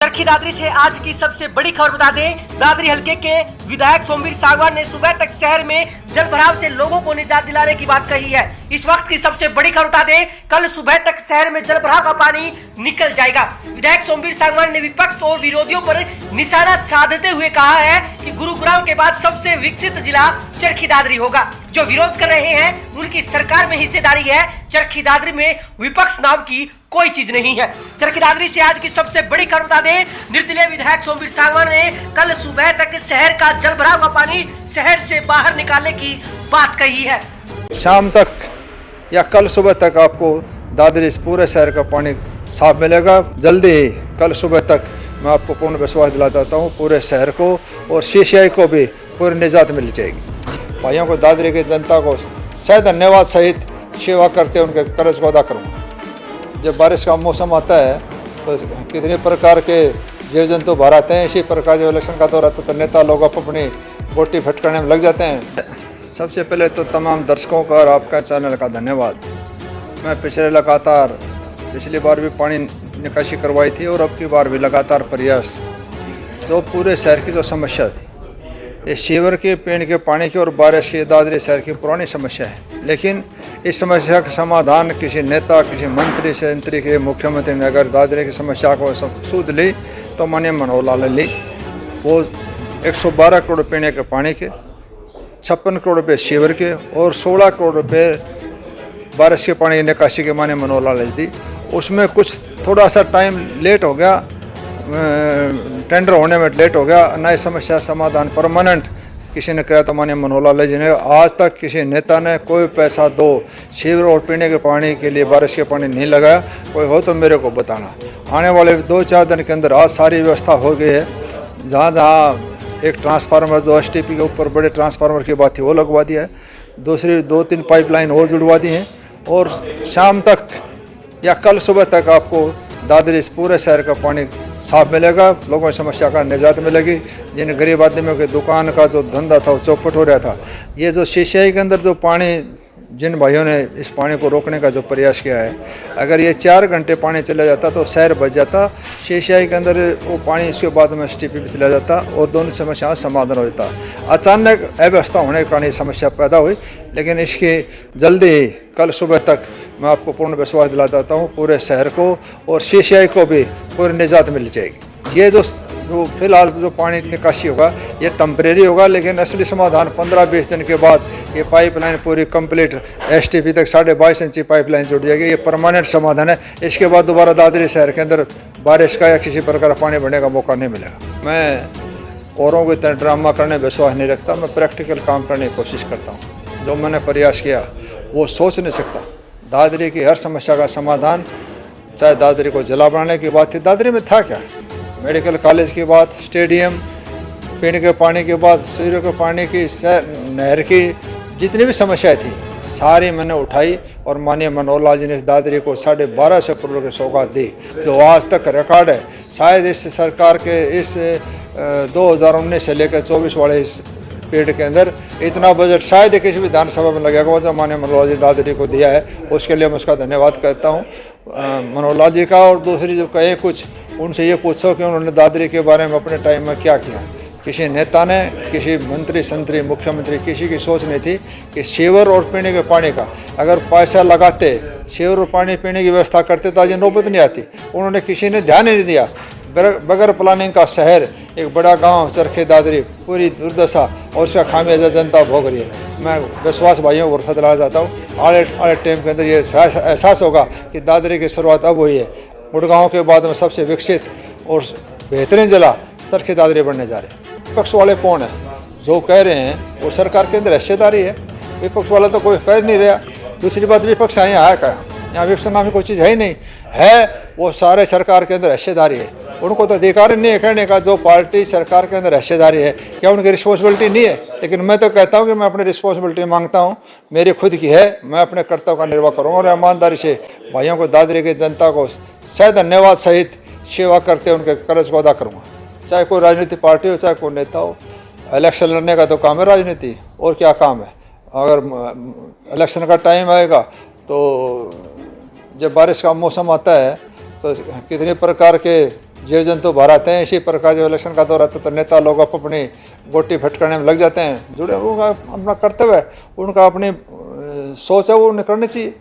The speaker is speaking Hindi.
चरखी दादरी से आज की सबसे बड़ी खबर बता दें, दादरी हलके के विधायक सोमवीर सांगवान ने सुबह तक शहर में जल भराव से लोगों को निजात दिलाने की बात कही है। इस वक्त की सबसे बड़ी खबर बता दें, कल सुबह तक शहर में जल भराव का पानी निकल जाएगा। विधायक सोमवीर सांगवान ने विपक्ष और विरोधियों पर निशाना साधते हुए कहा है कि गुरुग्राम के बाद सबसे विकसित जिला चरखी दादरी होगा। जो विरोध कर रहे हैं उनकी सरकार में हिस्सेदारी है, चरखी दादरी में विपक्ष नाम की कोई चीज नहीं है। चरखी दादरी से आज की सबसे बड़ी खबर बता दें, निर्दलीय विधायक सोमवीर सांगवान ने कल सुबह तक शहर का जल भराव का पानी शहर से बाहर निकालने की बात कही है। शाम तक या कल सुबह तक आपको दादरी से पूरे शहर का पानी साफ मिलेगा। जल्दी ही कल सुबह तक मैं आपको पूर्ण विश्वास दिलाता हूँ, पूरे शहर को और सीसीआई को भी पूरी निजात मिल जाएगी। भाइयों को, दादरी की जनता को सह धन्यवाद सहित सेवा करते उनके कर्ज को अदा करूँगा। जब बारिश का मौसम आता है तो कितने प्रकार के जीव जंतु बाहर आते हैं। इसी प्रकार जब इलेक्शन का दौर आता है तो नेता लोग अपनी बोटी फटकाने में लग जाते हैं। सबसे पहले तो तमाम दर्शकों का और आपका चैनल का धन्यवाद। मैं पिछली बार भी पानी निकासी करवाई थी और अब की बार भी लगातार प्रयास। जो पूरे शहर की जो समस्या थी, ये सीवर के पीने के पानी की और बारिश की दादरी शहर की पुरानी समस्या है, लेकिन इस समस्या का समाधान किसी नेता, किसी मंत्री संतरी के मुख्यमंत्री ने अगर दादरी की समस्या को सूद ली तो माननीय मनोहर लाल ने ली। वो 112 करोड़ पीने के पानी के, 56 करोड़ रुपये सीवर के और 16 करोड़ रुपये बारिश के पानी की निकासी के माननीय मनोहर लाल ने दी। उसमें कुछ थोड़ा सा टाइम लेट हो गया, टेंडर होने में लेट हो गया। नई समस्या समाधान परमानेंट किसी ने किया तो माननीय मनोहर लाल जी ने। आज तक किसी नेता ने कोई पैसा दो सीवर और पीने के पानी के लिए बारिश के पानी नहीं लगाया। कोई हो तो मेरे को बताना। आने वाले 2-4 दिन के अंदर आज सारी व्यवस्था हो गई है। जहाँ जहाँ एक ट्रांसफार्मर जो एसटीपी के ऊपर बड़े ट्रांसफार्मर की बात थी वो लगवा दिया है। दूसरी 2-3 पाइपलाइन और जुड़वा दी हैं और शाम तक या कल सुबह तक आपको दादरी से पूरे शहर का पानी साफ मिलेगा। लोगों की समस्या का निजात मिलेगी। जिन गरीब आदमियों के दुकान का जो धंधा था वो चौपट हो रहा था। ये जो सीसीआई के अंदर जो पानी, जिन भाइयों ने इस पानी को रोकने का जो प्रयास किया है, अगर ये 4 घंटे पानी चला जाता तो शहर बच जाता। सीसीआई के अंदर वो पानी इसके बाद में एसटीपी पे चला जाता और दोनों समस्याओं का समाधान हो जाता। अचानक अव्यवस्था होने के कारण ये समस्या पैदा हुई, लेकिन इसकी जल्दी ही कल सुबह तक मैं आपको पूर्ण विश्वास दिलाता हूँ, पूरे शहर को और सीसीआई को भी पूरी निजात मिल जाएगी। ये जो फिलहाल जो पानी निकासी होगा ये टेम्परेरी होगा, लेकिन असली समाधान 15-20 दिन के बाद ये पाइपलाइन पूरी कंप्लीट एसटीपी तक 22.5 इंची पाइपलाइन जुड़ जाएगी। ये परमानेंट समाधान है। इसके बाद दोबारा दादरी शहर के अंदर बारिश का या किसी प्रकार पानी भरने का मौका नहीं मिलेगा। मैं औरों को इतना ड्रामा करने विश्वास नहीं रखता। मैं प्रैक्टिकल काम करने की कोशिश करता हूँ। जो मैंने प्रयास किया वो सोच नहीं सकता। दादरी की हर समस्या का समाधान, चाहे दादरी को जिला बनाने की बात थी, दादरी में था क्या, मेडिकल कॉलेज की बात, स्टेडियम, पीने के पानी की बात, सीवर के पानी की, नहर की, जितनी भी समस्याएं थी सारी मैंने उठाई और माननीय मनोहर लाल जी ने दादरी को 12.5 करोड़ की सौगात दी, जो आज तक रिकॉर्ड है। शायद इस सरकार के इस 2019 से लेकर 24 वाले इस पीरियड के अंदर इतना बजट शायद किसी विधानसभा में लगेगा वो जो माननीय मनोहर लाल जी दादरी को दिया है। उसके लिए मैं उसका धन्यवाद करता हूँ मनोहर लाल जी का। और दूसरी जो कहे कुछ, उनसे ये पूछो कि उन्होंने दादरी के बारे में अपने टाइम में क्या किया। किसी नेता ने, किसी मंत्री संतरी, मुख्यमंत्री, किसी की सोच नहीं थी कि सीवर और पीने के पानी का अगर पैसा लगाते, सीवर और पानी पीने की व्यवस्था करते तो आज नौबत नहीं आती। उन्होंने किसी ने ध्यान ही नहीं दिया। बगैर प्लानिंग का शहर, एक बड़ा गांव चरखी दादरी, पूरी दुर्दशा और उसका खामियाजा जनता भोग रही है। मैं विश्वास भाइयों को भरोसा दिलाना चाहता हूँ, आने टाइम के अंदर ये एहसास होगा कि दादरी की शुरुआत अब हुई है। गुड़गांव के बाद में सबसे विकसित और बेहतरीन जिला चरखी दादरी बनने जा रहे हैं। विपक्ष वाले कौन है जो कह रहे हैं वो सरकार के अंदर हिस्सेदारी है। विपक्ष वाला तो कोई कह नहीं रहा। दूसरी बात, विपक्ष यहाँ है क्या? यहाँ विपक्ष नाम की कोई चीज़ है ही नहीं है। वो सारे सरकार के अंदर हिस्सेदारी है। उनको तो अधिकार नहीं है कहने का जो पार्टी सरकार के अंदर हिस्सेदारी है, क्या उनकी रिस्पॉन्सिबिलिटी नहीं है? लेकिन मैं तो कहता हूँ कि मैं अपनी रिस्पॉन्सिबिलिटी मांगता हूँ, मेरी खुद की है। मैं अपने कर्तव्य का निर्वाह करूँगा और ईमानदारी से भाइयों को, दादरी की जनता को सह धन्यवाद सहित सेवा करते उनके कर्ज को अदा करूँगा। चाहे कोई राजनीतिक पार्टी हो, चाहे कोई नेता हो। इलेक्शन लड़ने का तो काम है राजनीति, और क्या काम है। अगर इलेक्शन का टाइम आएगा तो जब बारिश का मौसम आता है तो कितने प्रकार के जीव जंतु बाहर आते हैं। इसी प्रकार जब इलेक्शन का दौर आता है तो नेता लोग अपनी गोटी फटकारने में लग जाते हैं। जुड़े उनका अपना कर्तव्य है, उनका अपनी सोच है वो उन्हें करनी चाहिए।